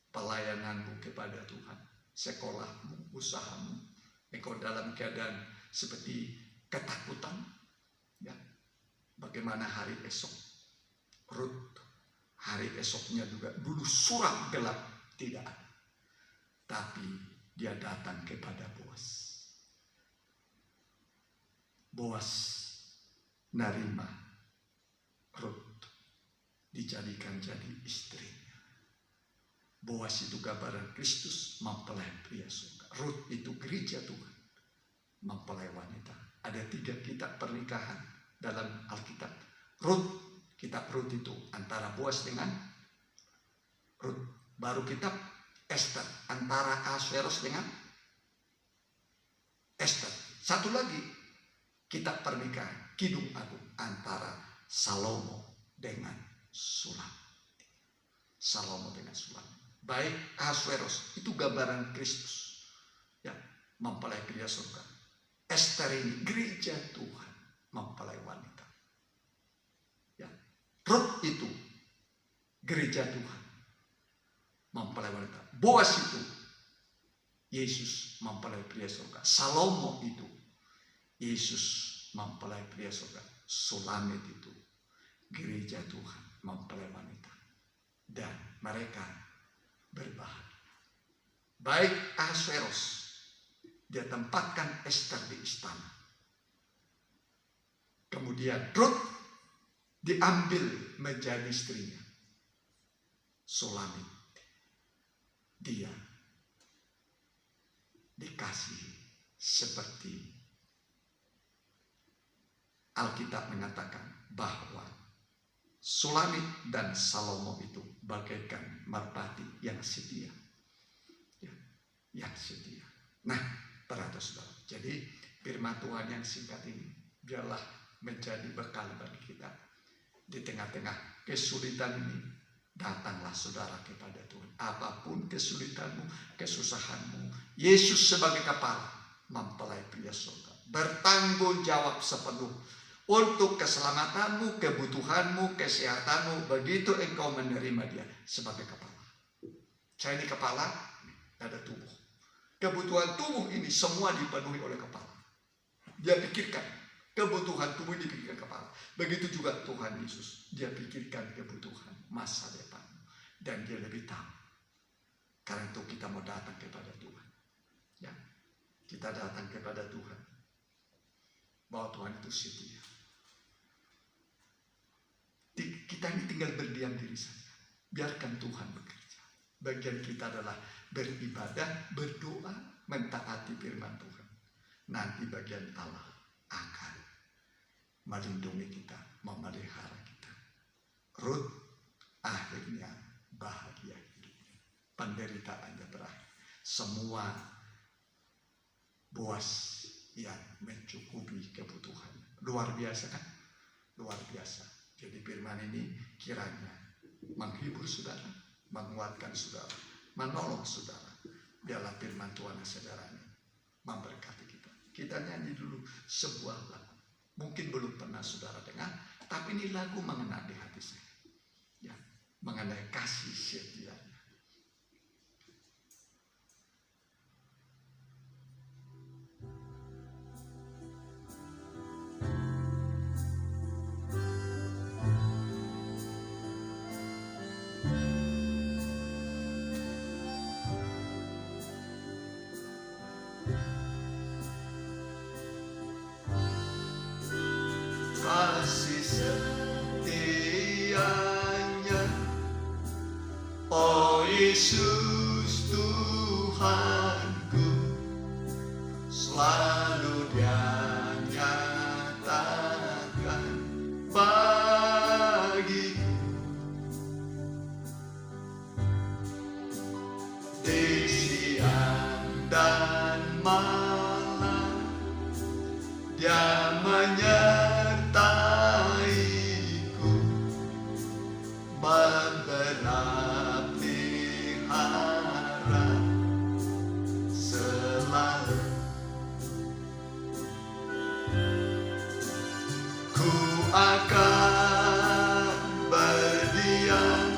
pelayananmu kepada Tuhan, sekolahmu, usahamu, engkau dalam keadaan seperti ketakutan, ya, bagaimana hari esok? Rut, hari esoknya juga dulu suram gelap, tidak ada. Tapi dia datang kepada Boas. Boas narima Rut, dijadikan jadi istrinya. Boas itu gambaran Kristus mempelai pria surga. Rut itu gereja Tuhan, mempelai wanita. Ada 3 kitab pernikahan dalam Alkitab. Rut, kitab Rut itu antara Boas dengan Rut. Baru kitab Esther, antara Ahasuerus dengan Esther. Satu lagi kitab pernikahan, Kidung Agung, antara Salomo dengan Sulam. Salomo dengan Sulam. Baik Ahasuerus itu gambaran Kristus, ya, mempelai pria surga. Esther ini gereja Tuhan, mempelai wanita. Ya. Rut itu gereja Tuhan, mempelai wanita. Boas itu Yesus, mempelai pria surga. Salomo itu Yesus, mempelai pria surga. Sulamit itu gereja Tuhan, mempelai wanita. Dan mereka berbahagia. Baik Ahasuerus, dia tempatkan Esther di istana. Kemudian Rut diambil menjadi istrinya. Sulamit, dia dikasih seperti Alkitab mengatakan bahwa Sulamit dan Salomo itu bagaikan merpati yang setia. Ya, yang setia. Nah, para saudara, jadi firman Tuhan yang singkat ini biarlah menjadi bekal bagi kita. Di tengah-tengah kesulitan ini, datanglah saudara kepada Tuhan. Apapun kesulitanmu, kesusahanmu, Yesus sebagai kepala, mempelai pria surga, bertanggung jawab sepenuh untuk keselamatanmu, kebutuhanmu, kesehatanmu. Begitu engkau menerima dia sebagai kepala. Saya ini kepala, ada tubuh. Kebutuhan tubuh ini semua dipenuhi oleh kepala. Dia pikirkan kebutuhan tubuh, dipikirkan kepala. Begitu juga Tuhan Yesus, dia pikirkan kebutuhan masa depan, dan dia lebih tahu. Karena itu kita mau datang kepada Tuhan, ya, kita datang kepada Tuhan, bahwa Tuhan itu setia. Kita ini tinggal berdiam diri saja, biarkan Tuhan bekerja. Bagian kita adalah beribadah, berdoa, mentaati firman Tuhan. Nanti bagian Allah akan melindungi kita, memelihara kita. Rut akhirnya bahagia hidupnya. Penderitaannya berakhir. Semua Boas yang mencukupi kebutuhan. Luar biasa kan? Luar biasa. Jadi firman ini kiranya menghibur saudara, menguatkan saudara, menolong saudara. Biarlah firman Tuhan saudaranya memberkati kita. Kita nyanyi dulu sebuah lagu. Mungkin belum pernah saudara dengar, tapi ini lagu mengena di hati saya. Ya, mengenai kasih setianya. Kasih Yesus Tuhanku, selalu Dia nyatakan bagiku. Di siang dan malam Dia menyertaiku, membela pelihara selalu. Ku akan berdiam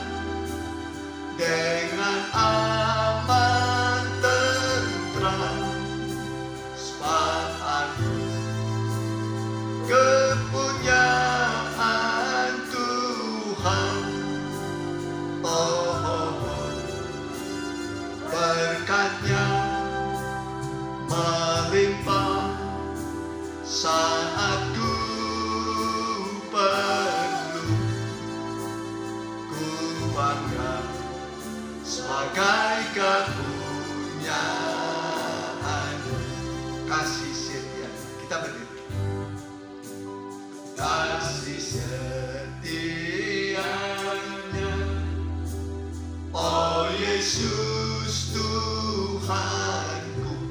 dengan aman tentram, sebab aku kepunyaan Tuhan. Berkat-Nya melimpah saat ku perlu. Ku bangga sebagai kepunyaan. Kasih setia. Kita berdiri. Kasih setianya, oh Yesus Tuhanku,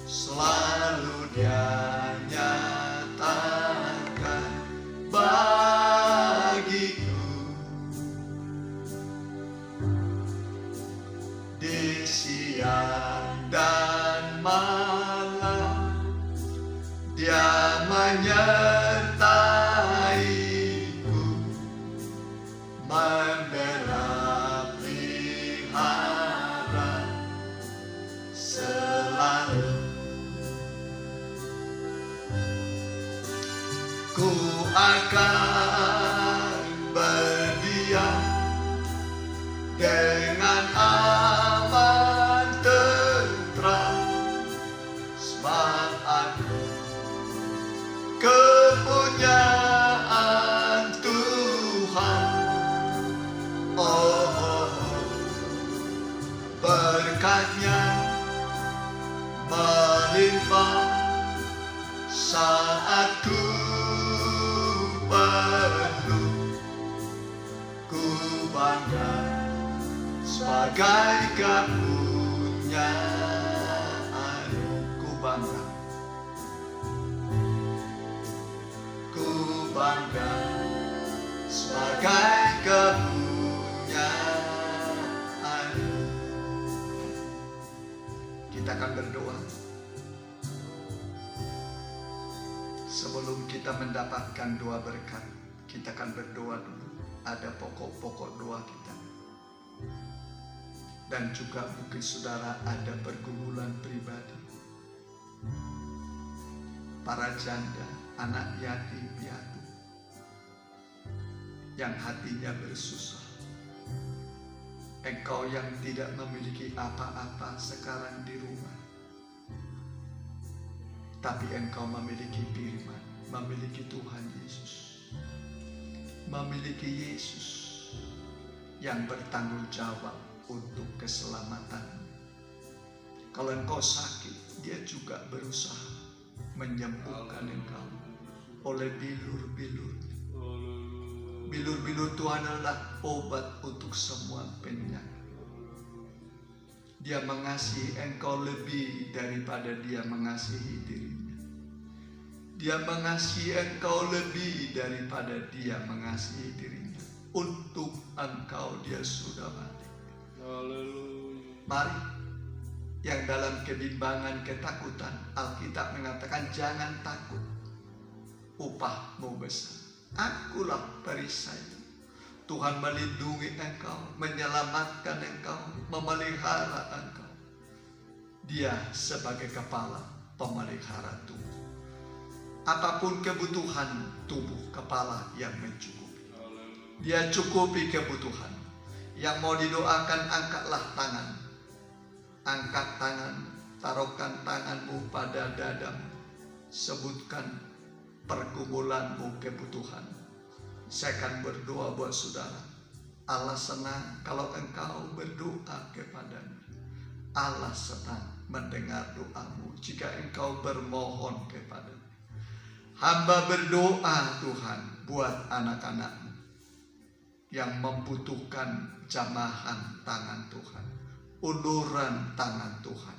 selalu Dia nyatakan bagiku. Di siang dan malam Dia menyertaiku, membela pelihara selalu. Ku akan berdiam dengan aman tentram, sebab aku kepunyaan Tuhan. Berkat-Nya melimpah saat ku perlu. Ku bangga sebagai kepunyaan. Ku bangga. Ku bangga sebagai kepunyaan. Kita akan berdoa. Sebelum kita mendapatkan doa berkat, kita akan berdoa dulu. Ada pokok-pokok doa kita. Dan juga mungkin saudara ada pergumulan pribadi. Para janda, anak yatim piatu, yang hatinya bersusah. Engkau yang tidak memiliki apa-apa sekarang di rumah, tapi engkau memiliki firman, memiliki Tuhan Yesus, memiliki Yesus yang bertanggung jawab untuk keselamatan. Kalau engkau sakit, Dia juga berusaha menyembuhkan engkau oleh bilur-bilur. Bilur-bilur Tuhan adalah obat untuk semua penyakit. Dia mengasihi engkau lebih daripada Dia mengasihi dirinya. Dia mengasihi engkau lebih daripada Dia mengasihi dirinya. Untuk engkau Dia sudah mati. Mari, yang dalam kebimbangan, ketakutan, Alkitab mengatakan jangan takut, upahmu besar. Akulah perisai. Tuhan melindungi engkau, menyelamatkan engkau, memelihara engkau. Dia sebagai kepala pemelihara tubuh. Apapun kebutuhan tubuh, kepala yang mencukupi. Dia cukupi kebutuhan. Yang mau didoakan, angkatlah tangan. Angkat tangan, taruhkan tanganmu pada dadamu. Sebutkan pergumulanmu, kebutuhan. Saya akan berdoa buat saudara. Allah senang kalau engkau berdoa kepadanya. Allah senang mendengar doamu jika engkau bermohon kepadanya. Hamba berdoa Tuhan buat anak-anak-Mu yang membutuhkan jamahan tangan Tuhan, uluran tangan Tuhan,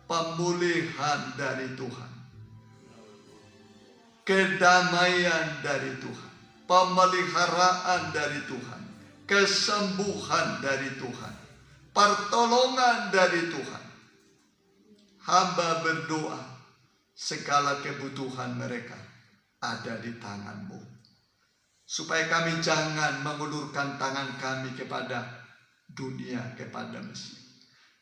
pemulihan dari Tuhan, kedamaian dari Tuhan, pemeliharaan dari Tuhan, kesembuhan dari Tuhan, pertolongan dari Tuhan. Hamba berdoa segala kebutuhan mereka ada di tangan-Mu, supaya kami jangan mengulurkan tangan kami kepada dunia, kepada Mesir,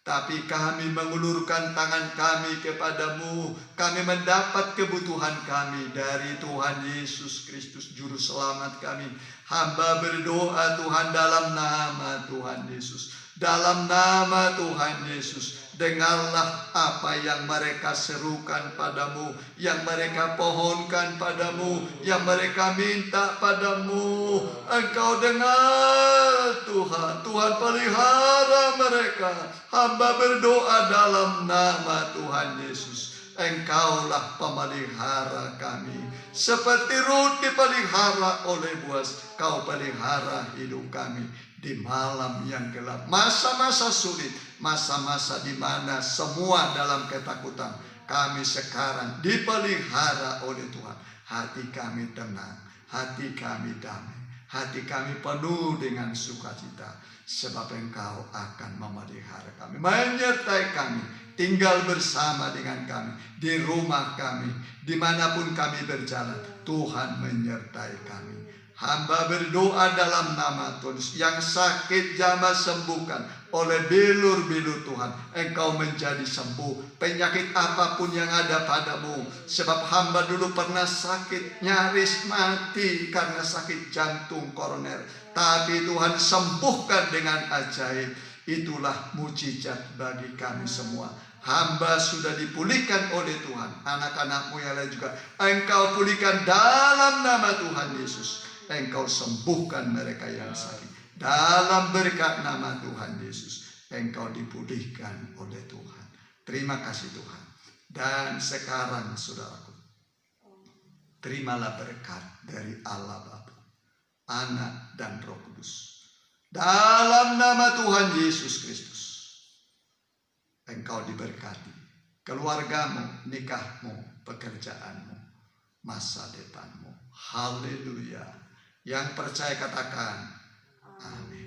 tapi kami mengulurkan tangan kami kepadamu. Kami mendapat kebutuhan kami dari Tuhan Yesus Kristus Juru Selamat kami. Hamba berdoa Tuhan dalam nama Tuhan Yesus, dalam nama Tuhan Yesus. Dengarlah apa yang mereka serukan padamu, yang mereka pohonkan padamu, yang mereka minta padamu. Engkau dengar Tuhan. Tuhan pelihara mereka. Hamba berdoa dalam nama Tuhan Yesus. Engkaulah pemelihara kami. Seperti Rut dipelihara oleh Boaz, Kau pelihara hidup kami di malam yang gelap, masa-masa sulit, masa-masa di mana semua dalam ketakutan. Kami sekarang dipelihara oleh Tuhan. Hati kami tenang, hati kami damai, hati kami penuh dengan sukacita, sebab Engkau akan memelihara kami, menyertai kami, tinggal bersama dengan kami, di rumah kami, dimanapun kami berjalan. Tuhan menyertai kami. Hamba berdoa dalam nama Tuhan, yang sakit jamah sembuhkan oleh bilur-bilur Tuhan. Engkau menjadi sembuh penyakit apapun yang ada padamu. Sebab hamba dulu pernah sakit, nyaris mati karena sakit jantung koroner, tapi Tuhan sembuhkan dengan ajaib. Itulah mujizat bagi kami semua. Hamba sudah dipulihkan oleh Tuhan. Anak-anak-Mu yang lain juga Engkau pulihkan dalam nama Tuhan Yesus. Engkau sembuhkan mereka yang sakit. Dalam berkat nama Tuhan Yesus, Engkau dipulihkan oleh Tuhan. Terima kasih Tuhan. Dan sekarang saudaraku, terimalah berkat dari Allah Bapa, Anak dan Roh Kudus. Dalam nama Tuhan Yesus Kristus, engkau diberkati. Keluargamu, nikahmu, pekerjaanmu, masa depanmu. Haleluya. Yang percaya katakan amin.